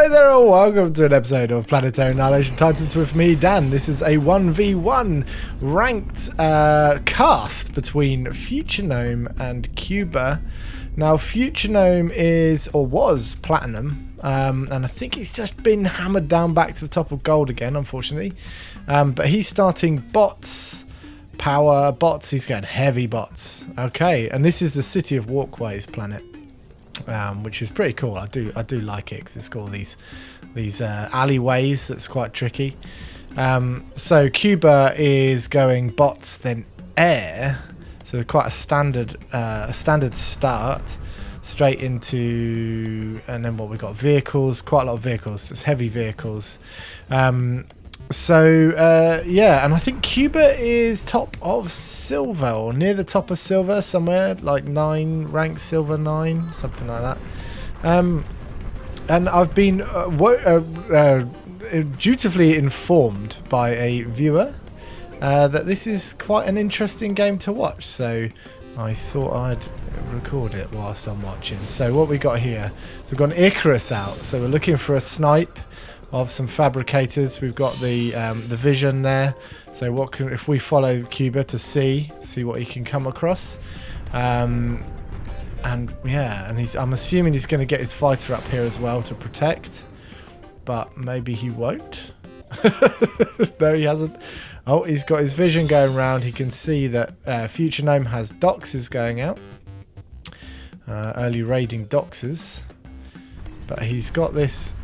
Hi there all, welcome to an episode of Planetary Annihilation Titans with me, Dan. This is a 1v1 ranked cast between Futuregnome and Cuba. Now Futuregnome is, or was, platinum, and I think he's just been hammered down back to the top of gold again, unfortunately. But he's starting bots, power bots, he's going heavy bots. Okay, and this is the City of Walkways planet. Which is pretty cool. I do like it because it's got all these alleyways. That's quite tricky. So Cuba is going bots, then air. So quite a standard start straight into, and then what we got, vehicles. Quite a lot of vehicles. Just heavy vehicles. Yeah, and I think Cuba is top of silver, or near the top of silver somewhere, like 9, ranked silver 9, something like that. And I've been dutifully informed by a viewer that this is quite an interesting game to watch, so I thought I'd record it whilst I'm watching. So what we got here, so we've got an Icarus out, so we're looking for a snipe of some fabricators. We've got the vision there, so what can, if we follow Cuba to see what he can come across, and yeah, and I'm assuming he's going to get his fighter up here as well to protect, but maybe he won't. No, he hasn't. Oh, he's got his vision going round. He can see that Futuregnome has doxes going out, early raiding doxes, but he's got this.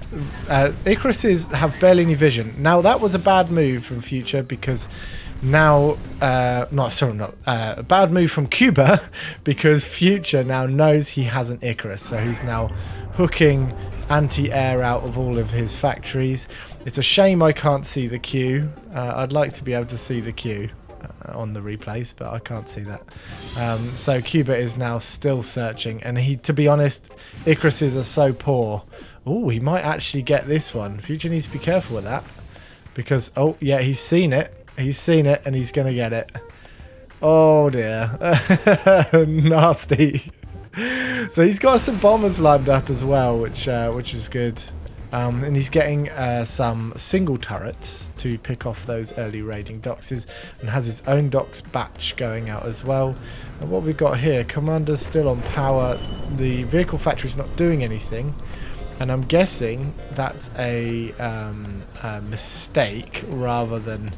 Icaruses have barely any vision. Now that was a bad move from Future, because now a bad move from Cuba because Future now knows he has an Icarus, so he's now hooking anti-air out of all of his factories. It's a shame I can't see the queue. I'd like to be able to see the queue on the replays, but I can't see that. So Cuba is now still searching, and to be honest, Icaruses are so poor. Oh, he might actually get this one. Future needs to be careful with that, because, oh yeah, he's seen it, and he's gonna get it. Oh dear. Nasty. So he's got some bombers lined up as well, which is good. And he's getting some single turrets to pick off those early raiding doxes, and has his own dox batch going out as well. And what we've got here, Commander's still on power. The vehicle factory's not doing anything, and I'm guessing that's a mistake rather than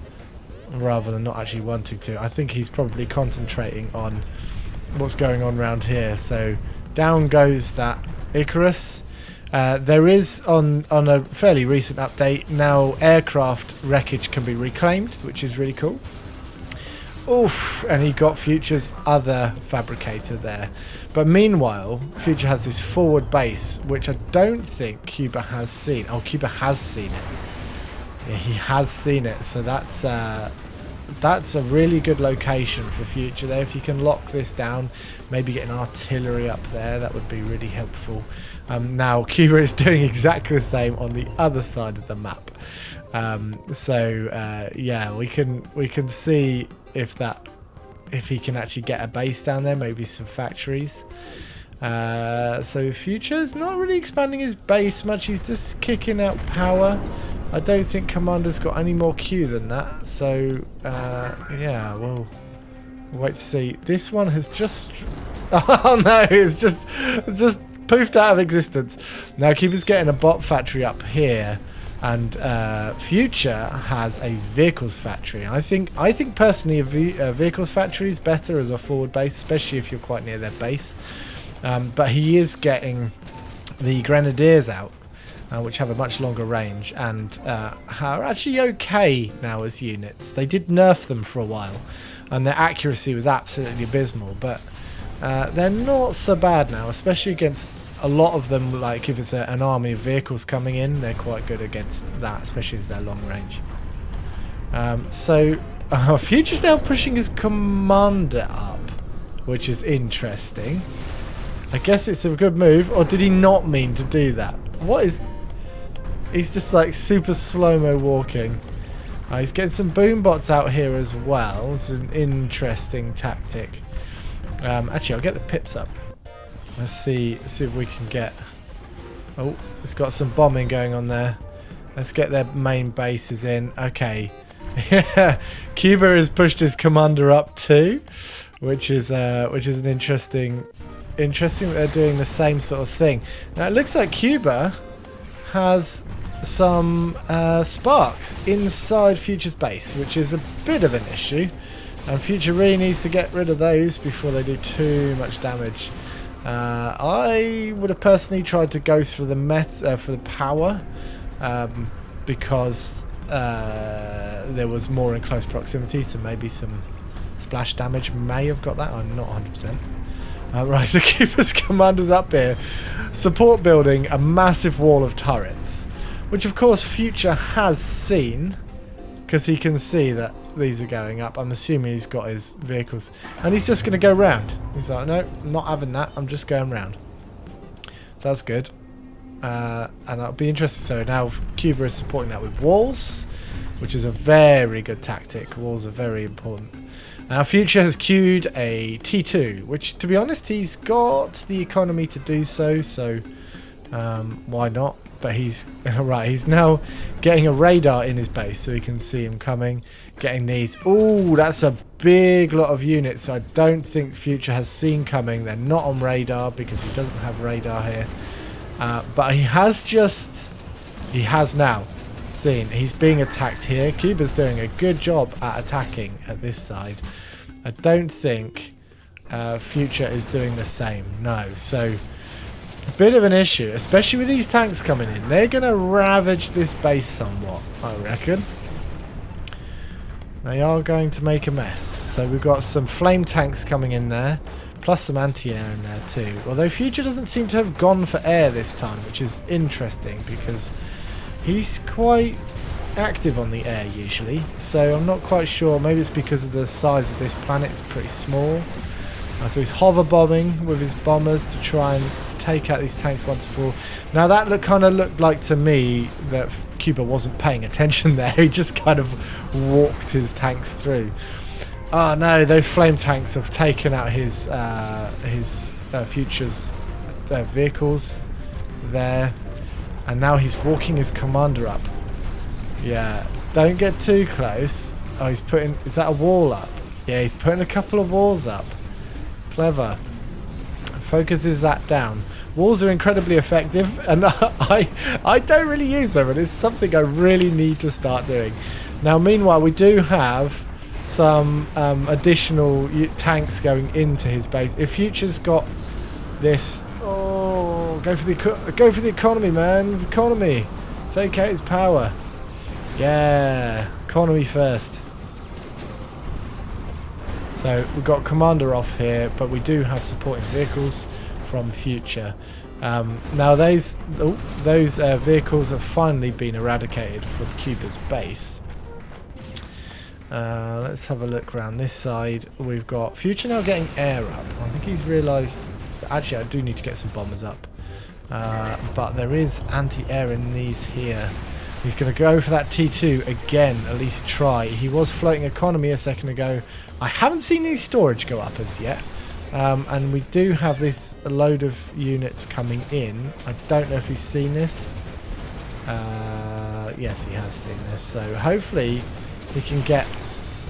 not actually wanting to. I think he's probably concentrating on what's going on around here. So down goes that Icarus. There is, on a fairly recent update, now aircraft wreckage can be reclaimed, which is really cool. Oof, and he got Future's other fabricator there. But meanwhile, Future has this forward base, which I don't think Cuba has seen. Oh, Cuba has seen it. Yeah, he has seen it, so that's a really good location for Future there. If you can lock this down, maybe get an artillery up there, that would be really helpful. Now Cuba is doing exactly the same on the other side of the map. Yeah, we can see if he can actually get a base down there, maybe some factories. So Future's not really expanding his base much, he's just kicking out power. I don't think Commander's got any more Q than that, so yeah, we'll wait to see. This one has just oh no, it's just poofed out of existence. Now Cuba's getting a bot factory up here, and Future has a vehicles factory. I think personally a vehicles factory is better as a forward base, especially if you're quite near their base. But he is getting the grenadiers out, which have a much longer range and are actually okay now as units. They did nerf them for a while, and their accuracy was absolutely abysmal, but they're not so bad now, especially against a lot of them. Like if it's an army of vehicles coming in, they're quite good against that, especially as they're long range. Future's now pushing his commander up, which is interesting. I guess it's a good move, or did he not mean to do that? What is... He's just like super slow-mo walking. He's getting some boom bots out here as well. It's an interesting tactic. Actually, I'll get the pips up. Let's see if we can get Oh, it's got some bombing going on there. Let's get their main bases in. Okay. Yeah, Cuba has pushed his commander up too, which is an interesting that they're doing the same sort of thing. Now it looks like Cuba has some sparks inside Future's base, which is a bit of an issue, and Future really needs to get rid of those before they do too much damage. I would have personally tried to go for the power, because there was more in close proximity, so maybe some splash damage may have got that. I'm not 100%. Right, so Cuba's commander's up here, support building a massive wall of turrets, which of course Future has seen, because he can see that these are going up. I'm assuming he's got his vehicles, and he's just going to go round. He's like, no, I'm not having that, I'm just going round. So that's good. And I'll be interested. So now Cuba is supporting that with walls, which is a very good tactic. Walls are very important. Now Future has queued a T2, which to be honest he's got the economy to do so, so why not? But he's right, he's now getting a radar in his base so he can see him coming, getting these. Oh, that's a big lot of units. I don't think Future has seen coming. They're not on radar because he doesn't have radar here. But he has now seen. He's being attacked here. Cuba's doing a good job at attacking at this side. I don't think Future is doing the same. No. So, a bit of an issue, especially with these tanks coming in. They're going to ravage this base somewhat, I reckon. They are going to make a mess. So, we've got some flame tanks coming in there. Plus some anti-air in there too. Although Future doesn't seem to have gone for air this time, which is interesting because he's quite active on the air usually. So I'm not quite sure. Maybe it's because of the size of this planet. It's pretty small. So he's hover bombing with his bombers to try and take out these tanks once and for all. Now that kind of looked like to me that Cuba wasn't paying attention there. He just kind of walked his tanks through. Oh no, those flame tanks have taken out his Future's vehicles there. And now he's walking his commander up. Yeah, don't get too close. Oh, he's putting... Is that a wall up? Yeah, he's putting a couple of walls up. Clever. Focuses that down. Walls are incredibly effective, and I don't really use them, and it's something I really need to start doing. Now, meanwhile, we do have some additional tanks going into his base. If Future's got this, oh, go for the economy, man. The economy, take out his power. Yeah, economy first. So we've got commander off here, but we do have supporting vehicles from Future. Now those vehicles have finally been eradicated from Cuba's base. Let's have a look around this side. We've got Future now getting air up. I think he's realised that actually I do need to get some bombers up. But there is anti-air in these here. He's going to go for that T2 again, at least try. He was floating economy a second ago. I haven't seen any storage go up as yet. And we do have this load of units coming in. I don't know if he's seen this. Yes, he has seen this. So hopefully we can get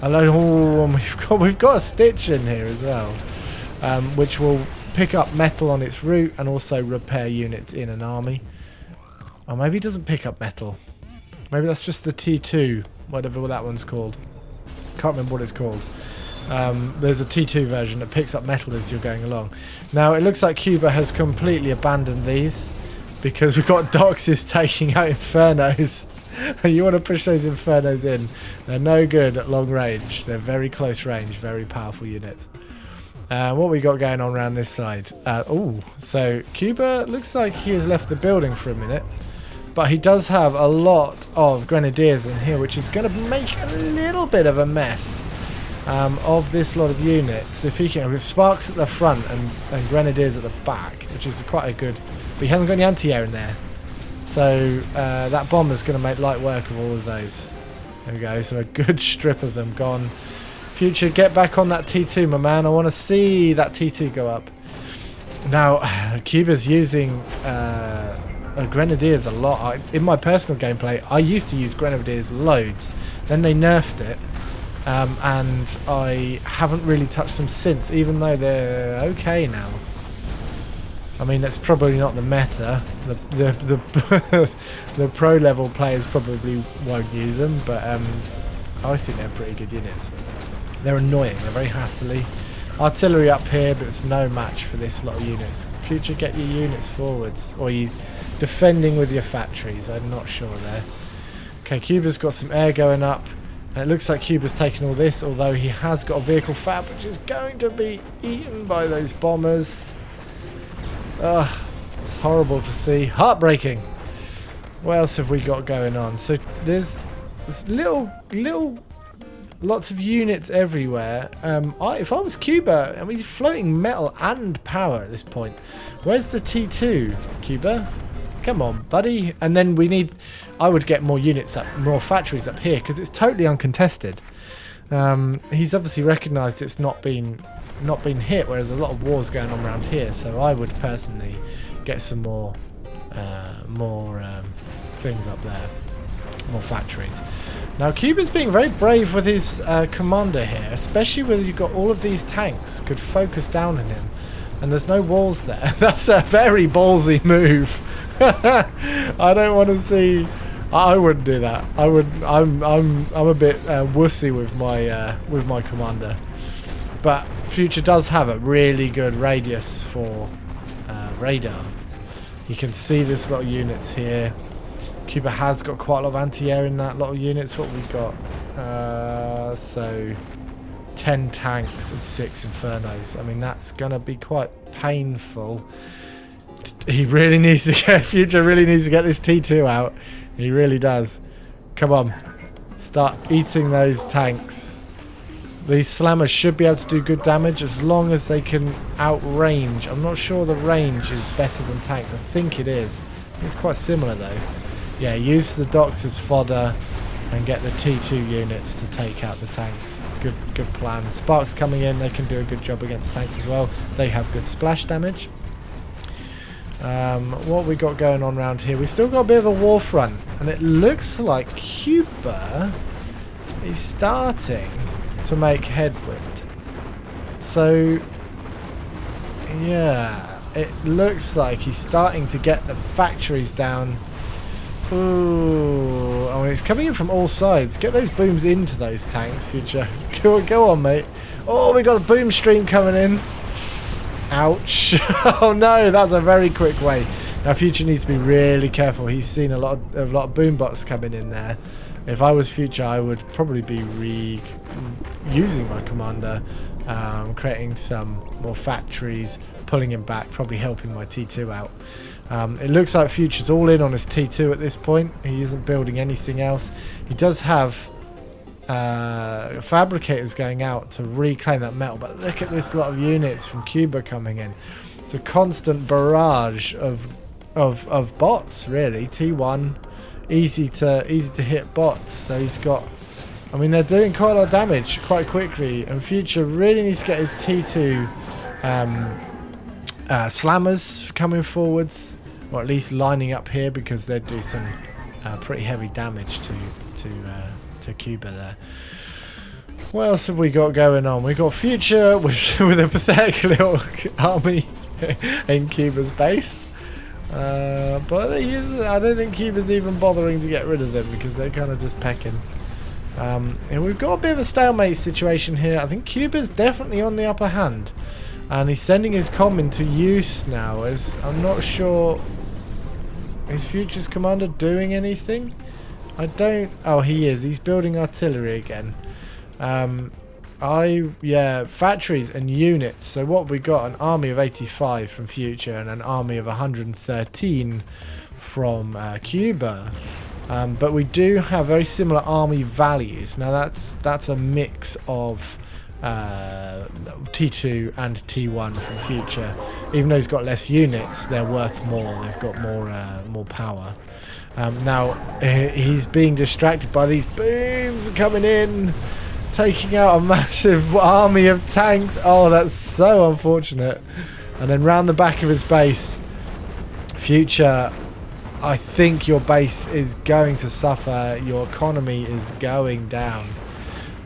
a load. Oh, we've got a stitch in here as well, which will pick up metal on its route and also repair units in an army. Or maybe it doesn't pick up metal. Maybe that's just the T2, whatever that one's called. Can't remember what it's called. There's a T2 version that picks up metal as you're going along. Now it looks like Cuba has completely abandoned these because we've got Doxes taking out Infernos. You want to push those Infernos in. They're no good at long range. They're very close range, very powerful units. What we got going on around this side? So Cuba looks like he has left the building for a minute. But he does have a lot of grenadiers in here, which is going to make a little bit of a mess of this lot of units. If he can, with sparks at the front and grenadiers at the back, which is quite a good. But he hasn't got any anti-air in there, so that bomber's going to make light work of all of those. There we go. So a good strip of them gone. Future, get back on that T2, my man. I want to see that T2 go up. Now, Cuba's using grenadiers a lot. In my personal gameplay, I used to use grenadiers loads. Then they nerfed it, and I haven't really touched them since, even though they're okay now. I mean, that's probably not the meta. The pro level players probably won't use them, but I think they're pretty good units. They're annoying. They're very hassly. Artillery up here, but it's no match for this lot of units. Future, get your units forwards, or you defending with your factories. I'm not sure there. Okay, Cuba's got some air going up. And it looks like Cuba's taken all this, although he has got a vehicle fab, which is going to be eaten by those bombers. Ugh, it's horrible to see. Heartbreaking. What else have we got going on? So there's little lots of units everywhere. If I was Cuba, I mean, he's floating metal and power at this point. Where's the T2, Cuba? Come on, buddy. And then I would get more units up, more factories up here, because it's totally uncontested. He's obviously recognised it's not been hit, whereas a lot of wars going on around here. So I would personally get some more things up there, more factories. Now Cuba's being very brave with his commander here, especially when you've got all of these tanks could focus down on him, and there's no walls there. That's a very ballsy move. I don't want to see. I wouldn't do that. I would. I'm a bit wussy with my commander. But Future does have a really good radius for radar. You can see this lot of units here. Cuba has got quite a lot of anti-air in that lot of units. What we got? So 10 tanks and 6 infernos. I mean, that's gonna be quite painful. He really needs to get Future really needs to get this T2 out. He really does. Come on, start eating those tanks. These slammers should be able to do good damage as long as they can outrange. I'm not sure the range is better than tanks. I think it is. It's quite similar though. Yeah, use the docks as fodder and get the T2 units to take out the tanks. Good plan. Sparks coming in, they can do a good job against tanks as well. They have good splash damage. What we got going on around here? We still got a bit of a war front, and it looks like Cuba is starting to make headwind. So yeah, it looks like he's starting to get the factories down. Ooh, I mean, it's coming in from all sides. Get those booms into those tanks, Future. Go on, mate. Oh, we got the boom stream coming in. Ouch. Oh no, that's a very quick way. Now Future needs to be really careful. He's seen a lot of boom bots coming in there. If I was Future, I would probably be using my commander, creating some more factories, pulling him back, probably helping my T2 out. It looks like Future's all in on his T2 at this point. He isn't building anything else. He does have fabricators going out to reclaim that metal, but look at this lot of units from Cuba coming in. It's a constant barrage of bots, really. T1, easy to hit bots. So he's got, I mean, they're doing quite a lot of damage quite quickly, and Future really needs to get his T2 slammers coming forwards, or at least lining up here, because they'd do some pretty heavy damage to Cuba there. What else have we got going on? We got Future with a pathetic little army in Cuba's base, but I don't think Cuba's even bothering to get rid of them, because they're kind of just pecking. And we've got a bit of a stalemate situation here. I think Cuba's definitely on the upper hand, and he's sending his comm into use now, as I'm not sure, is Future's commander doing anything? I don't. Oh, he is. He's building artillery again. Yeah, factories and units. So what we got? An army of 85 from Future and an army of 113 from Cuba. But we do have very similar army values. Now that's a mix of T2 and T1 from Future. Even though he's got less units, they're worth more. They've got more power. Now he's being distracted by these booms coming in, taking out a massive army of tanks. Oh, that's so unfortunate. And then round the back of his base, Future I think your base is going to suffer. Your economy is going down.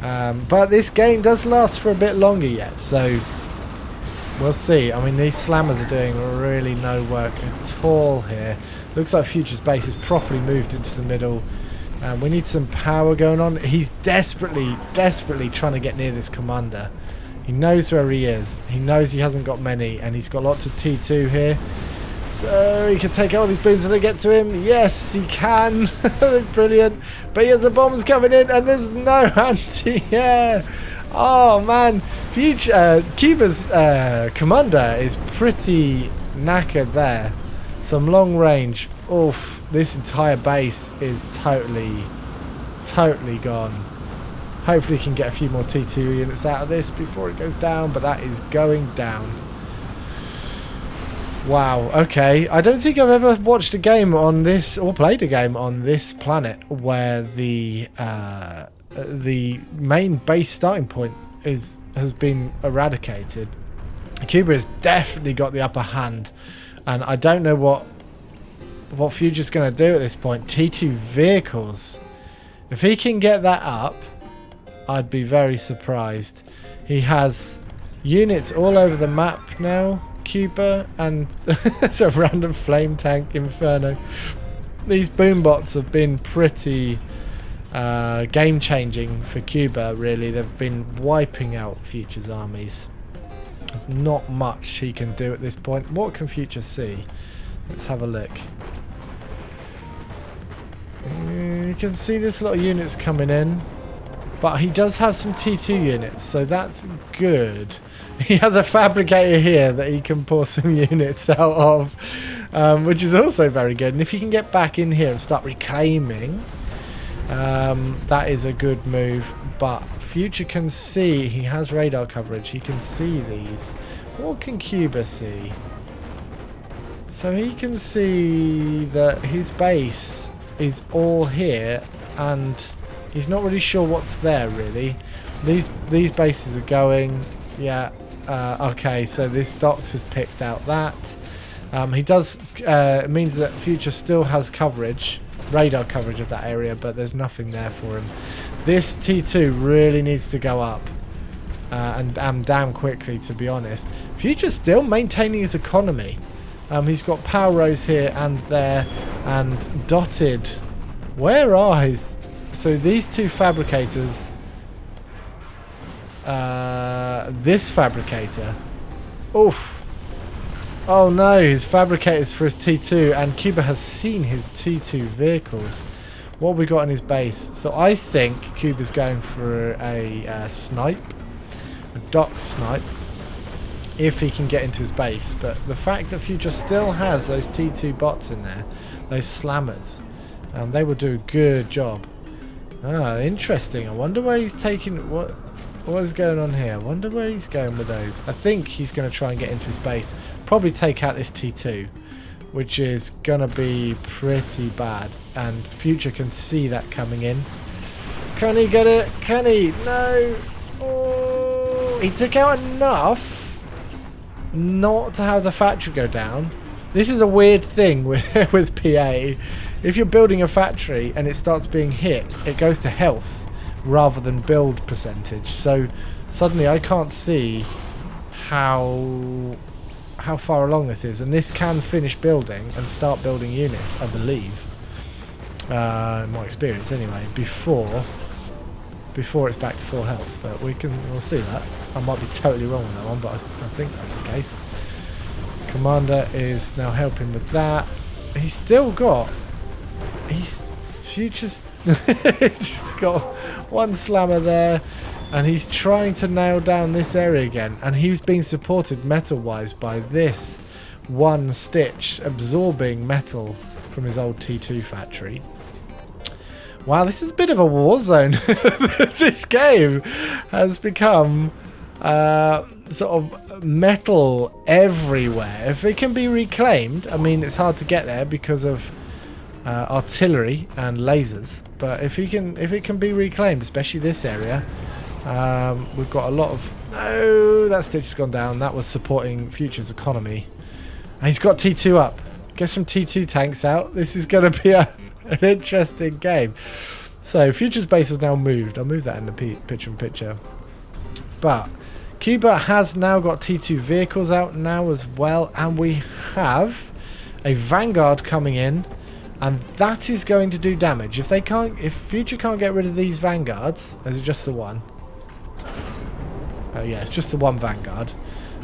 But this game does last for a bit longer yet, so we'll see. I mean, these slammers are doing really no work at all here. Looks like Future's base is properly moved into the middle. We need some power going on. He's desperately trying to get near this commander. He knows where he is. He knows he hasn't got many, and he's got lots of T2 here. So he can take out all these booms and they get to him. Yes, he can. Brilliant. But he has the bombs coming in, and there's no anti-air. Oh man, Cuba's commander is pretty knackered there. Some long range. Oof, this entire base is totally gone. Hopefully he can get a few more T2 units out of this before it goes down, but that is going down. Wow, okay. I don't think I've ever watched a game on this, or played a game on this planet, where the main base starting point has been eradicated. Cuba has definitely got the upper hand, and I don't know what Future's going to do at this point. T2 vehicles. If he can get that up, I'd be very surprised. He has units all over the map now, Cuba, and it's a random flame tank inferno. These boom bots have been pretty game changing for Cuba, really. They've been wiping out Future's armies. There's not much he can do at this point. What can Future see? Let's have a look. You can see this lot of units coming in, but he does have some T2 units, so that's good. He has a fabricator here that he can pour some units out of, which is also very good. And if he can get back in here and start reclaiming, that is a good move. But Future can see, he has radar coverage, he can see these. What can Cuba see? So he can see that his base is all here, and he's not really sure what's there really. These bases are going, yeah. Okay, so this docks has picked out that. He does. It means that Future still has coverage, radar coverage of that area, but there's nothing there for him. This T2 really needs to go up, and damn quickly, to be honest. Future's still maintaining his economy. He's got power rows here and there, and dotted. Where are his? So these two fabricators. This fabricator. Oof. Oh no, his fabricators for his T2, and Cuba has seen his T2 vehicles. What have we got in his base? So I think Cuba's going for a snipe. A dock snipe. If he can get into his base. But the fact that Future still has those T2 bots in there, those slammers, they will do a good job. Ah, interesting. I wonder where he's taking... What is going on here? I wonder where he's going with those. I think he's going to try and get into his base. Probably take out this T2, which is going to be pretty bad. And Future can see that coming in. Can he get it? Can he? No. Oh, he took out enough not to have the factory go down. This is a weird thing with PA. If you're building a factory and it starts being hit, it goes to health rather than build percentage. So suddenly I can't see how far along this is, and this can finish building and start building units, I believe, in my experience anyway, before it's back to full health. But we'll see that. I might be totally wrong on that one, but I think that's the case. Commander is now helping with that. He's still got Future's he's got one slammer there, and he's trying to nail down this area again, and he's being supported metal wise by this one stitch absorbing metal from his old T2 factory. Wow, this is a bit of a war zone. This game has become sort of metal everywhere. If it can be reclaimed, I mean, it's hard to get there because of artillery and lasers, but if it can be reclaimed, especially this area, we've got a lot of... Oh, that stitch has gone down. That was supporting Future's economy, and he's got T2 up. Get some T2 tanks out. This is going to be an interesting game. So, Future's base has now moved. I'll move that in the picture-in-picture. But Cuba has now got T2 vehicles out now as well. And we have a Vanguard coming in. And that is going to do damage. If Future can't get rid of these Vanguards, is it just the one? Oh yeah, it's just the one Vanguard.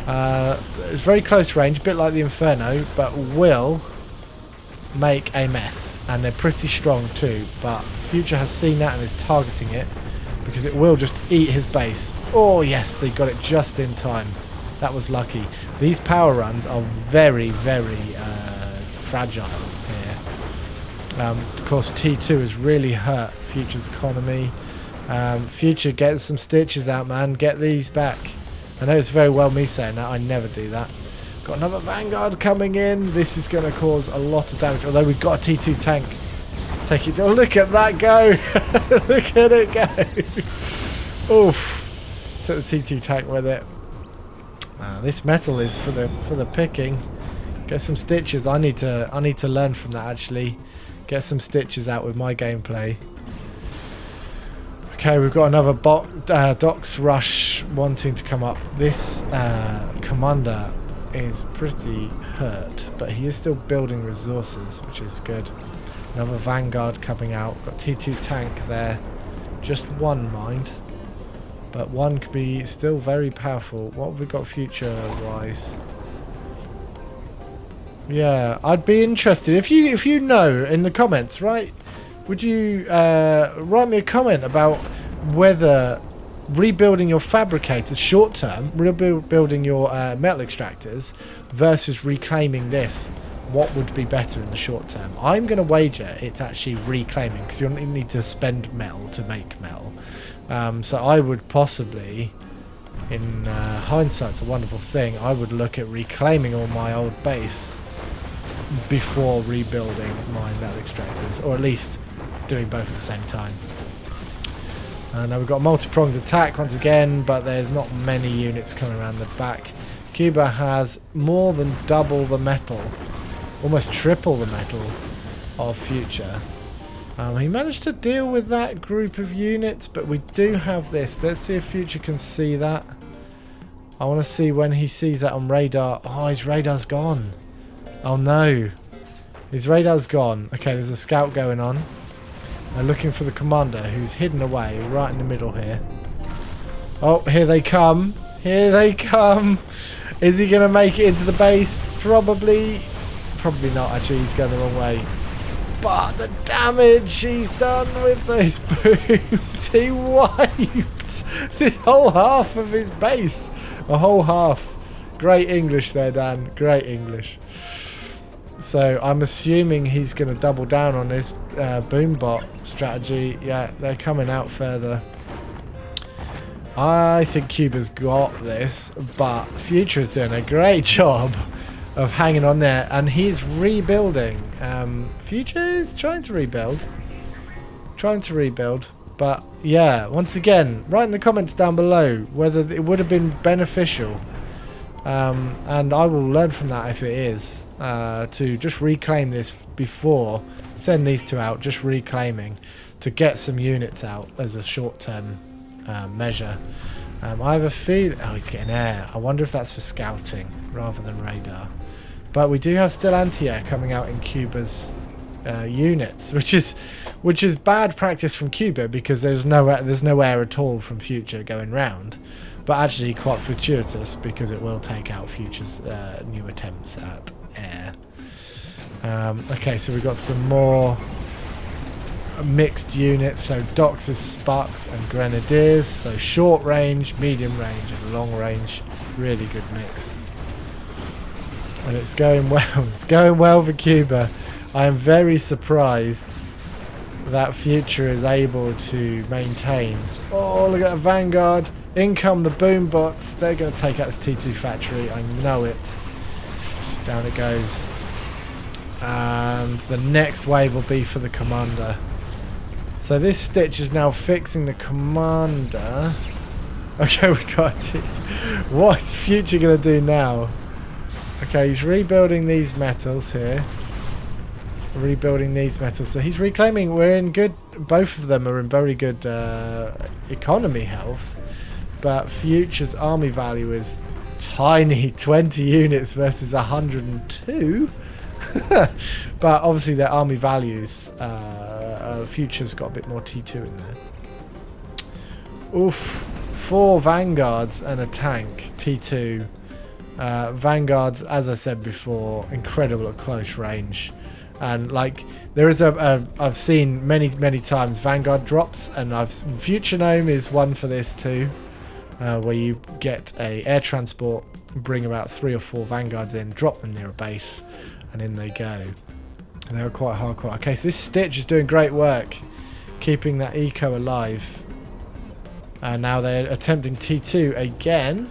It's very close range, a bit like the Inferno, but will make a mess. And they're pretty strong too, but Future has seen that and is targeting it because it will just eat his base. Oh yes, they got it just in time. That was lucky. These power runs are very, very fragile here. Of course, T2 has really hurt Future's economy. Future, get some stitches out, man. Get these back. I know it's very well me saying that. I never do that. Got another Vanguard coming in. This is going to cause a lot of damage. Although we've got a T2 tank. Take it. Oh, look at that go. Look at it go. Oof. Took the T2 tank with it. This metal is for the picking. Get some stitches. I need to learn from that actually. Get some stitches out with my gameplay. Okay, we've got another Docks Rush wanting to come up. This commander is pretty hurt, but he is still building resources, which is good. Another Vanguard coming out. Got T2 tank there. Just one, mind. But one could be still very powerful. What have we got future-wise? Yeah, I'd be interested. If you know in the comments, right? Would you write me a comment about whether rebuilding your fabricators short term, rebuilding your metal extractors versus reclaiming this, what would be better in the short term? I'm going to wager it's actually reclaiming because you need to spend metal to make metal. So I would possibly, in hindsight, it's a wonderful thing, I would look at reclaiming all my old base before rebuilding my metal extractors, or at least doing both at the same time. Now we've got a multi-pronged attack once again, but there's not many units coming around the back. Cuba has more than double the metal, almost triple the metal of Future. He managed to deal with that group of units, but we do have this. Let's see if Future can see that. I want to see when he sees that on radar. Oh, his radar's gone. Oh no, his radar's gone. Okay, there's a scout going on. They're looking for the commander who's hidden away right in the middle here. Oh, here they come. Here they come. Is he going to make it into the base? Probably. Probably not, actually. He's going the wrong way. But the damage he's done with those booms. He wiped this whole half of his base. A whole half. Great English there, Dan. Great English. So I'm assuming he's going to double down on this boombot strategy. Yeah, they're coming out further. I think Cuba's got this, but Future is doing a great job of hanging on there, and he's rebuilding. Future is trying to rebuild. But yeah, once again, write in the comments down below whether it would have been beneficial. And I will learn from that if it is. To just reclaim this before send these two out, just reclaiming to get some units out as a short-term measure. I have a feeling, oh, he's getting air. I wonder if that's for scouting rather than radar. But we do have still anti-air coming out in Cuba's units, which is bad practice from Cuba because there's no air at all from Future going round. But actually quite fortuitous because it will take out Future's new attempts at air. Okay, so we've got some more mixed units. So Docks is Sparks and Grenadiers. So short range, medium range and long range. Really good mix. And it's going well. It's going well for Cuba. I am very surprised that Future is able to maintain. Oh, look at the Vanguard. In come the boom bots. They're going to take out this T2 factory. I know it. Down it goes. And the next wave will be for the commander. So this Stitch is now fixing the commander. Okay, we got it. What's Future going to do now? Okay, he's rebuilding these metals here. rebuilding these metals. So he's reclaiming. We're in good. Both of them are in very good economy health. But Future's army value is tiny, 20 units versus 102. But obviously their army values, Future's got a bit more T2 in there. Oof, 4 vanguards and a tank, T2. Vanguards, as I said before, incredible at close range. And like there is I've seen many times Vanguard drops, and Futuregnome is one for this too. Where you get a air transport, bring about 3 or 4 vanguards in, drop them near a base, and in they go. And they were quite hardcore. Okay, so this Stitch is doing great work, keeping that eco alive. And now they're attempting T2 again.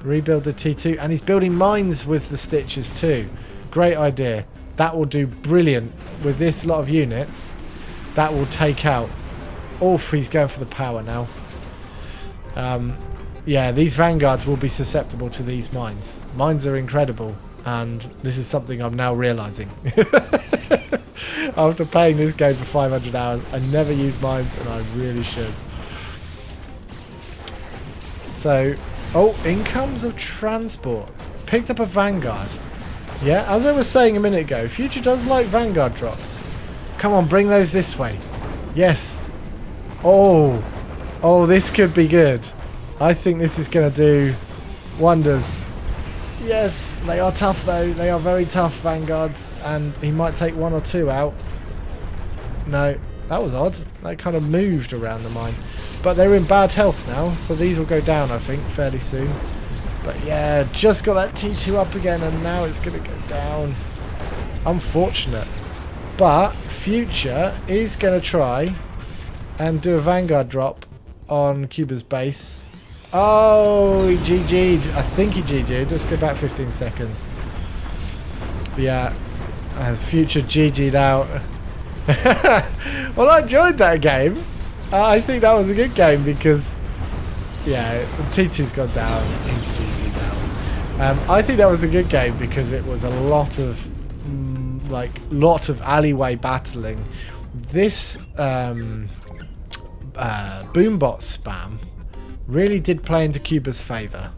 Rebuild the T2, and he's building mines with the Stitches too. Great idea. That will do brilliant with this lot of units. That will take out. Oof, he's going for the power now. Yeah, these vanguards will be susceptible to these mines. Mines are incredible, and this is something I'm now realizing. After playing this game for 500 hours, I never use mines, and I really should. So, oh, in comes a transport. Picked up a vanguard. Yeah, as I was saying a minute ago, Future does like vanguard drops. Come on, bring those this way. Yes. Oh, this could be good. I think this is going to do wonders. Yes, they are tough though. They are very tough vanguards, and he might take 1 or 2 out. No, that was odd. That kind of moved around the mine. But they're in bad health now, so these will go down, I think, fairly soon. But yeah, just got that T2 up again, and now it's going to go down. Unfortunate. But Future is going to try and do a vanguard drop on Cuba's base. Oh, he GG'd. I think he GG'd. Let's go back 15 seconds. Yeah, as Future GG'd out. Well, I enjoyed that game. I think that was a good game because, yeah, T2's gone down. He's GG'd out. I think that was a good game because it was a lot of, lot of alleyway battling. This boombot spam really did play into Cuba's favour,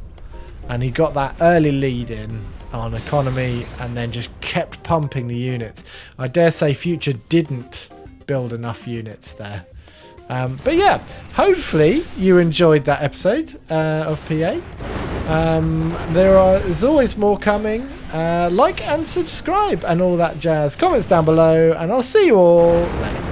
and he got that early lead in on economy and then just kept pumping the units. I dare say Future didn't build enough units there. But yeah, hopefully you enjoyed that episode of PA. There's always more coming. Like and subscribe and all that jazz. Comments down below, and I'll see you all later.